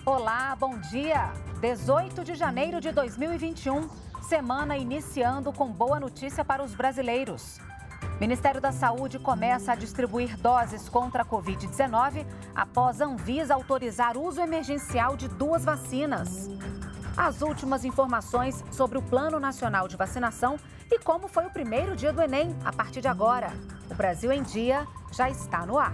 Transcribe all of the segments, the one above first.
Olá, bom dia! 18 de janeiro de 2021, semana iniciando com boa notícia para os brasileiros. O Ministério da Saúde começa a distribuir doses contra a Covid-19 após a Anvisa autorizar uso emergencial de 2 vacinas. As últimas informações sobre o Plano Nacional de Vacinação e como foi o primeiro dia do Enem a partir de agora. O Brasil em Dia já está no ar.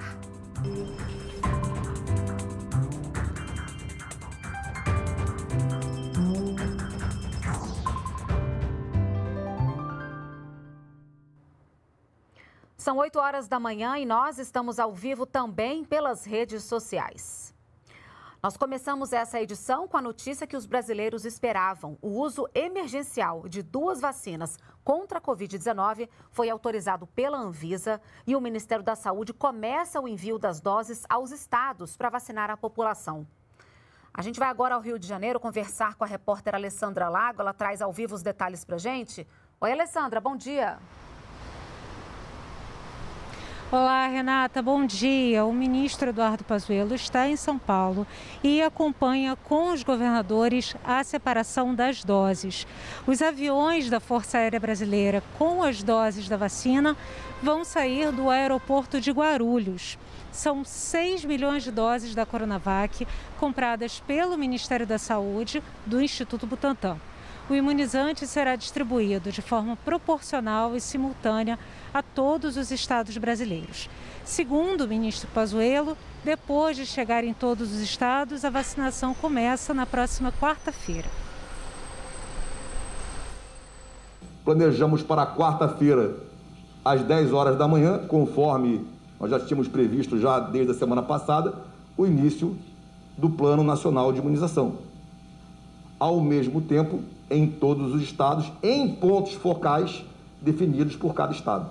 São 8 horas da manhã e nós estamos ao vivo também pelas redes sociais. Nós começamos essa edição com a notícia que os brasileiros esperavam. O uso emergencial de 2 vacinas contra a Covid-19 foi autorizado pela Anvisa e o Ministério da Saúde começa o envio das doses aos estados para vacinar a população. A gente vai agora ao Rio de Janeiro conversar com a repórter Alessandra Lago. Ela traz ao vivo os detalhes para a gente. Oi, Alessandra, bom dia. Olá, Renata, bom dia. O ministro Eduardo Pazuello está em São Paulo e acompanha com os governadores a separação das doses. Os aviões da Força Aérea Brasileira com as doses da vacina vão sair do aeroporto de Guarulhos. São 6 milhões de doses da Coronavac compradas pelo Ministério da Saúde do Instituto Butantan. O imunizante será distribuído de forma proporcional e simultânea a todos os estados brasileiros. Segundo o ministro Pazuello, depois de chegar em todos os estados, a vacinação começa na próxima quarta-feira. Planejamos para quarta-feira, às 10 horas da manhã, conforme nós já tínhamos previsto já desde a semana passada, o início do Plano Nacional de Imunização. Ao mesmo tempo, em todos os estados, em pontos focais definidos por cada estado.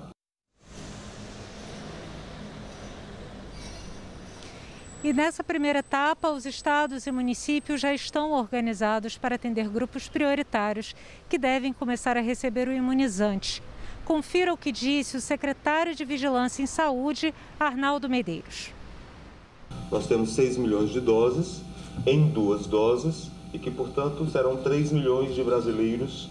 E nessa primeira etapa, os estados e municípios já estão organizados para atender grupos prioritários que devem começar a receber o imunizante. Confira o que disse o secretário de Vigilância em Saúde, Arnaldo Medeiros. Nós temos 6 milhões de doses em 2 doses e que, portanto, serão 3 milhões de brasileiros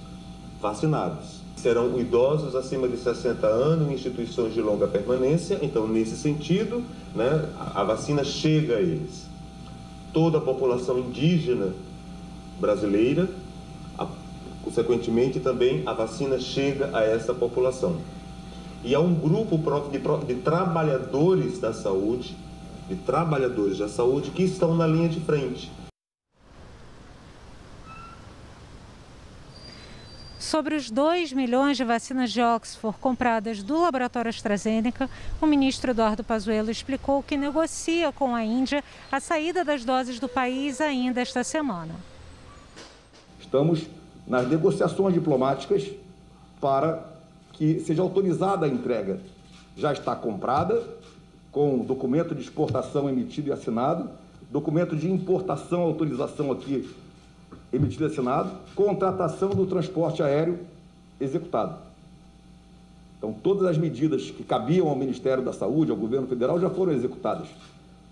vacinados. Serão idosos acima de 60 anos em instituições de longa permanência, então, nesse sentido, a vacina chega a eles. Toda a população indígena brasileira, consequentemente, também a vacina chega a essa população. E há um grupo de trabalhadores da saúde, que estão na linha de frente. Sobre os 2 milhões de vacinas de Oxford compradas do laboratório AstraZeneca, o ministro Eduardo Pazuello explicou que negocia com a Índia a saída das doses do país ainda esta semana. Estamos nas negociações diplomáticas para que seja autorizada a entrega. Já está comprada, com documento de exportação emitido e assinado, documento de importação, autorização aqui emitido e assinado, contratação do transporte aéreo executado. Então, todas as medidas que cabiam ao Ministério da Saúde, ao governo federal, já foram executadas.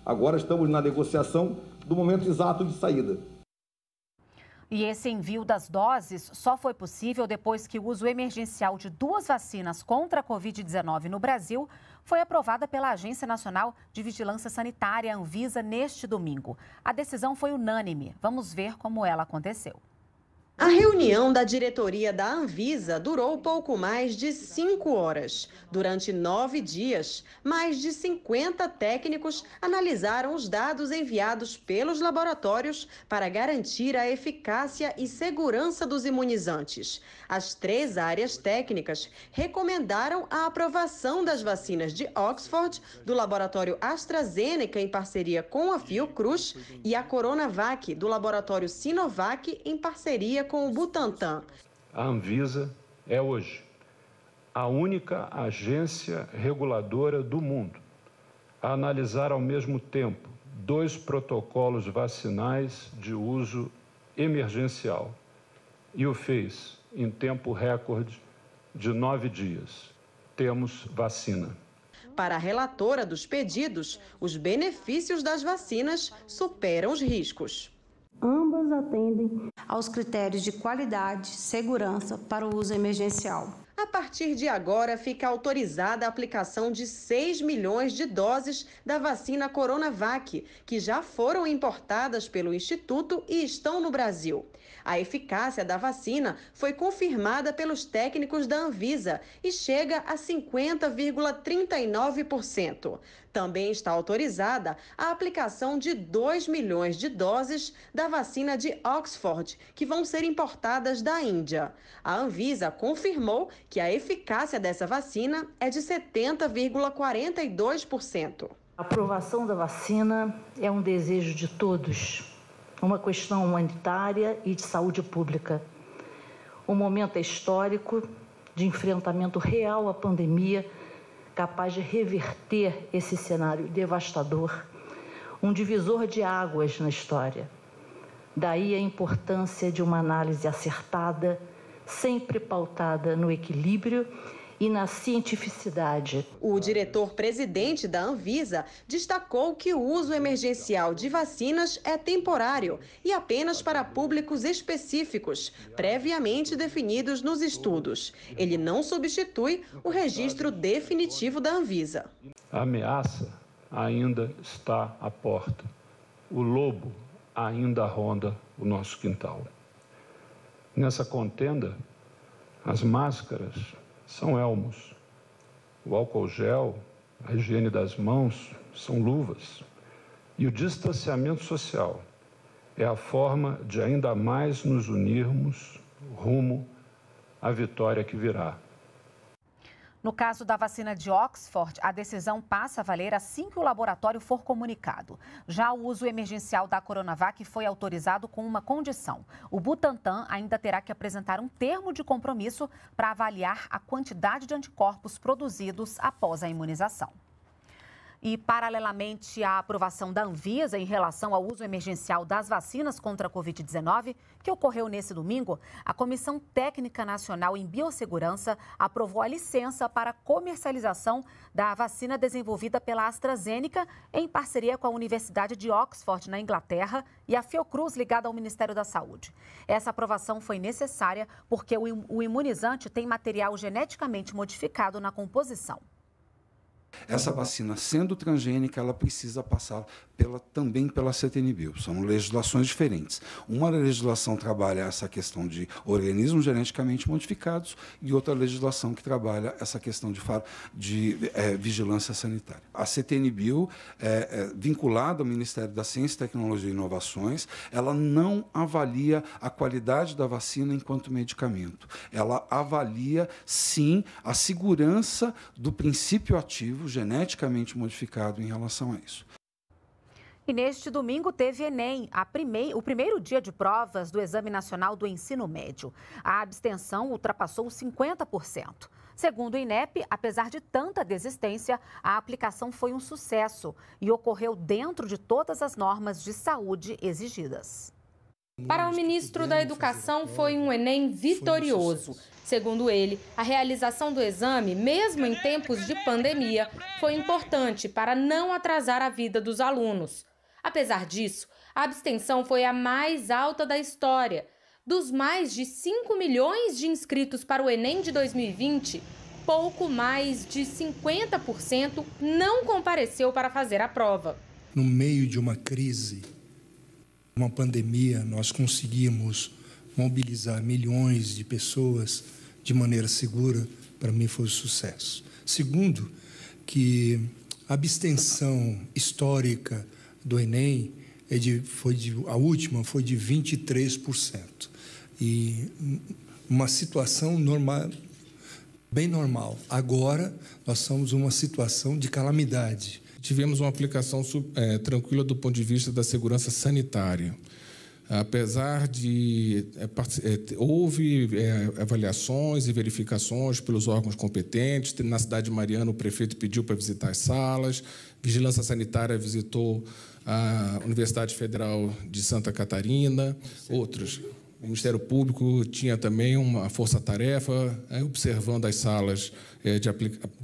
Agora estamos na negociação do momento exato de saída. E esse envio das doses só foi possível depois que o uso emergencial de 2 vacinas contra a Covid-19 no Brasil foi aprovada pela Agência Nacional de Vigilância Sanitária, Anvisa, neste domingo. A decisão foi unânime. Vamos ver como ela aconteceu. A reunião da diretoria da Anvisa durou pouco mais de 5 horas. Durante 9 dias, mais de 50 técnicos analisaram os dados enviados pelos laboratórios para garantir a eficácia e segurança dos imunizantes. As 3 áreas técnicas recomendaram a aprovação das vacinas de Oxford, do laboratório AstraZeneca em parceria com a Fiocruz e a Coronavac, do laboratório Sinovac em parceria com o Butantan. A Anvisa é hoje a única agência reguladora do mundo a analisar ao mesmo tempo 2 protocolos vacinais de uso emergencial e o fez em tempo recorde de 9 dias. Temos vacina. Para a relatora dos pedidos, os benefícios das vacinas superam os riscos. Ambas atendem aos critérios de qualidade e segurança para o uso emergencial. A partir de agora, fica autorizada a aplicação de 6 milhões de doses da vacina Coronavac, que já foram importadas pelo Instituto e estão no Brasil. A eficácia da vacina foi confirmada pelos técnicos da Anvisa e chega a 50,39%. Também está autorizada a aplicação de 2 milhões de doses da vacina de Oxford, que vão ser importadas da Índia. A Anvisa confirmou que a eficácia dessa vacina é de 70,42%. A aprovação da vacina é um desejo de todos, uma questão humanitária e de saúde pública. O momento é histórico de enfrentamento real à pandemia, capaz de reverter esse cenário devastador, um divisor de águas na história. Daí a importância de uma análise acertada, sempre pautada no equilíbrio e na cientificidade. O diretor-presidente da Anvisa destacou que o uso emergencial de vacinas é temporário e apenas para públicos específicos, previamente definidos nos estudos. Ele não substitui o registro definitivo da Anvisa. A ameaça ainda está à porta. O lobo ainda ronda o nosso quintal. Nessa contenda, as máscaras são elmos, o álcool gel, a higiene das mãos são luvas e o distanciamento social é a forma de ainda mais nos unirmos rumo à vitória que virá. No caso da vacina de Oxford, a decisão passa a valer assim que o laboratório for comunicado. Já o uso emergencial da Coronavac foi autorizado com uma condição. O Butantan ainda terá que apresentar um termo de compromisso para avaliar a quantidade de anticorpos produzidos após a imunização. E, paralelamente à aprovação da Anvisa em relação ao uso emergencial das vacinas contra a Covid-19, que ocorreu nesse domingo, a Comissão Técnica Nacional em Biossegurança aprovou a licença para a comercialização da vacina desenvolvida pela AstraZeneca em parceria com a Universidade de Oxford, na Inglaterra, e a Fiocruz, ligada ao Ministério da Saúde. Essa aprovação foi necessária porque o imunizante tem material geneticamente modificado na composição. Essa vacina, sendo transgênica, ela precisa passar também pela CTNBio. São legislações diferentes. Uma legislação trabalha essa questão de organismos geneticamente modificados e outra legislação que trabalha essa questão de vigilância sanitária. A CTNBio, vinculada ao Ministério da Ciência, Tecnologia e Inovações, ela não avalia a qualidade da vacina enquanto medicamento. Ela avalia, sim, a segurança do princípio ativo geneticamente modificado em relação a isso. E neste domingo teve Enem, o primeiro dia de provas do Exame Nacional do Ensino Médio. A abstenção ultrapassou 50%. Segundo o INEP, apesar de tanta desistência, a aplicação foi um sucesso e ocorreu dentro de todas as normas de saúde exigidas. Para o ministro da Educação, foi um Enem vitorioso. Segundo ele, a realização do exame, mesmo em tempos de pandemia, foi importante para não atrasar a vida dos alunos. Apesar disso, a abstenção foi a mais alta da história. Dos mais de 5 milhões de inscritos para o Enem de 2020, pouco mais de 50% não compareceu para fazer a prova. No meio de uma crise, uma pandemia, nós conseguimos mobilizar milhões de pessoas de maneira segura. Para mim foi um sucesso. Segundo, que a abstenção histórica do Enem, a última foi de 23%. E uma situação normal, bem normal. Agora, nós estamos numa situação de calamidade. Tivemos uma aplicação tranquila do ponto de vista da segurança sanitária. Apesar de... houve avaliações e verificações pelos órgãos competentes. Na cidade de Mariana, o prefeito pediu para visitar as salas. Vigilância Sanitária visitou a Universidade Federal de Santa Catarina, outros. O Ministério Público tinha também uma força-tarefa observando as salas de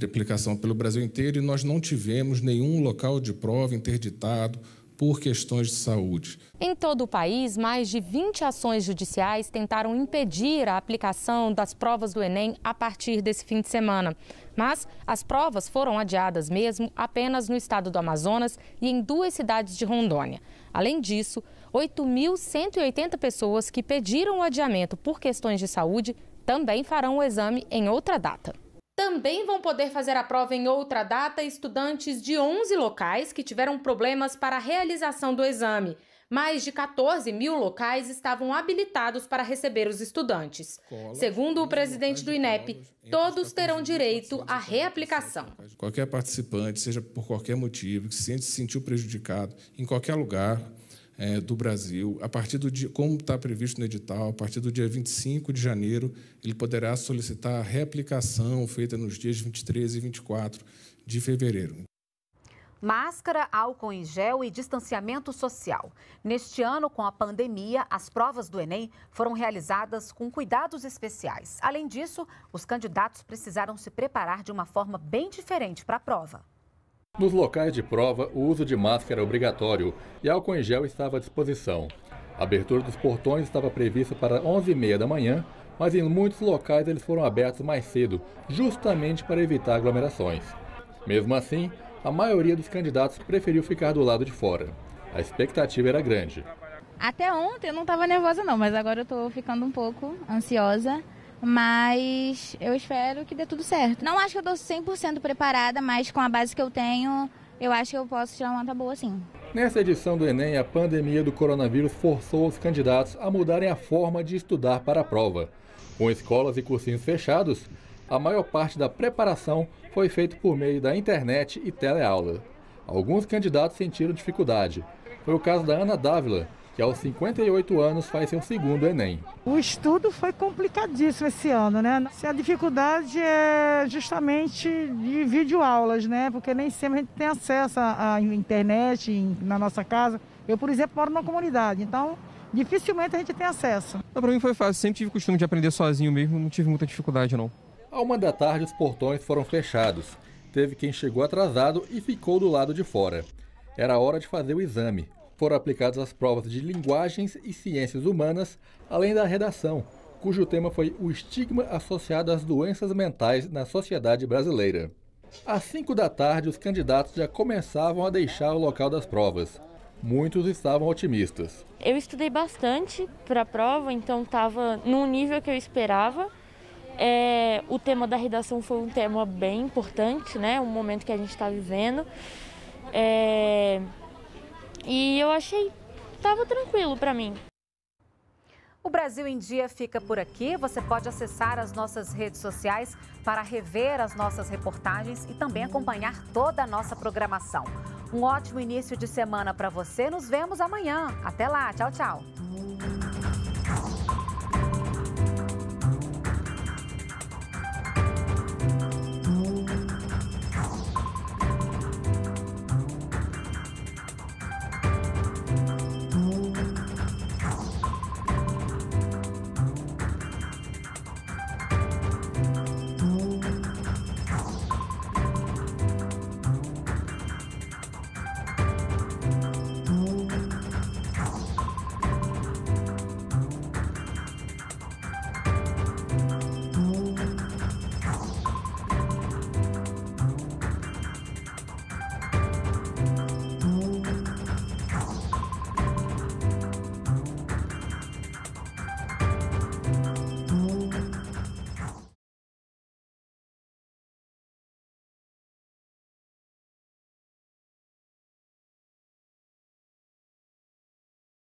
aplicação pelo Brasil inteiro e nós não tivemos nenhum local de prova interditado por questões de saúde. Em todo o país, mais de 20 ações judiciais tentaram impedir a aplicação das provas do Enem a partir desse fim de semana. Mas as provas foram adiadas mesmo apenas no estado do Amazonas e em 2 cidades de Rondônia. Além disso, 8.180 pessoas que pediram o adiamento por questões de saúde também farão o exame em outra data. Também vão poder fazer a prova em outra data estudantes de 11 locais que tiveram problemas para a realização do exame. Mais de 14 mil locais estavam habilitados para receber os estudantes. Segundo o presidente do INEP, todos terão direito à reaplicação. Qualquer participante, seja por qualquer motivo, que se sentiu prejudicado em qualquer lugar do Brasil, a partir do dia, como está previsto no edital, a partir do dia 25 de janeiro, ele poderá solicitar a reaplicação feita nos dias 23 e 24 de fevereiro. Máscara, álcool em gel e distanciamento social. Neste ano, com a pandemia, as provas do Enem foram realizadas com cuidados especiais. Além disso, os candidatos precisaram se preparar de uma forma bem diferente para a prova. Nos locais de prova, o uso de máscara é obrigatório e álcool em gel estava à disposição. A abertura dos portões estava prevista para 11h30 da manhã, mas em muitos locais eles foram abertos mais cedo, justamente para evitar aglomerações. Mesmo assim, a maioria dos candidatos preferiu ficar do lado de fora. A expectativa era grande. Até ontem eu não estava nervosa não, mas agora eu estou ficando um pouco ansiosa. Mas eu espero que dê tudo certo. Não acho que eu estou 100% preparada, mas com a base que eu tenho, eu acho que eu posso tirar uma nota boa sim. Nessa edição do Enem, a pandemia do coronavírus forçou os candidatos a mudarem a forma de estudar para a prova. Com escolas e cursinhos fechados, a maior parte da preparação foi feita por meio da internet e teleaula. Alguns candidatos sentiram dificuldade. Foi o caso da Ana Dávila, que aos 58 anos faz seu segundo Enem. O estudo foi complicadíssimo esse ano, né? A dificuldade é justamente de videoaulas, né? Porque nem sempre a gente tem acesso à internet na nossa casa. Eu, por exemplo, moro numa comunidade, então dificilmente a gente tem acesso. Para mim foi fácil, sempre tive o costume de aprender sozinho mesmo, não tive muita dificuldade não. À 13h, os portões foram fechados. Teve quem chegou atrasado e ficou do lado de fora. Era hora de fazer o exame. Foram aplicadas as provas de linguagens e ciências humanas, além da redação, cujo tema foi o estigma associado às doenças mentais na sociedade brasileira. Às 5h, os candidatos já começavam a deixar o local das provas. Muitos estavam otimistas. Eu estudei bastante para a prova, então estava num nível que eu esperava. O tema da redação foi um tema bem importante, né? Um momento que a gente está vivendo. E eu achei que estava tranquilo para mim. O Brasil em Dia fica por aqui. Você pode acessar as nossas redes sociais para rever as nossas reportagens e também acompanhar toda a nossa programação. Um ótimo início de semana para você. Nos vemos amanhã. Até lá. Tchau, tchau.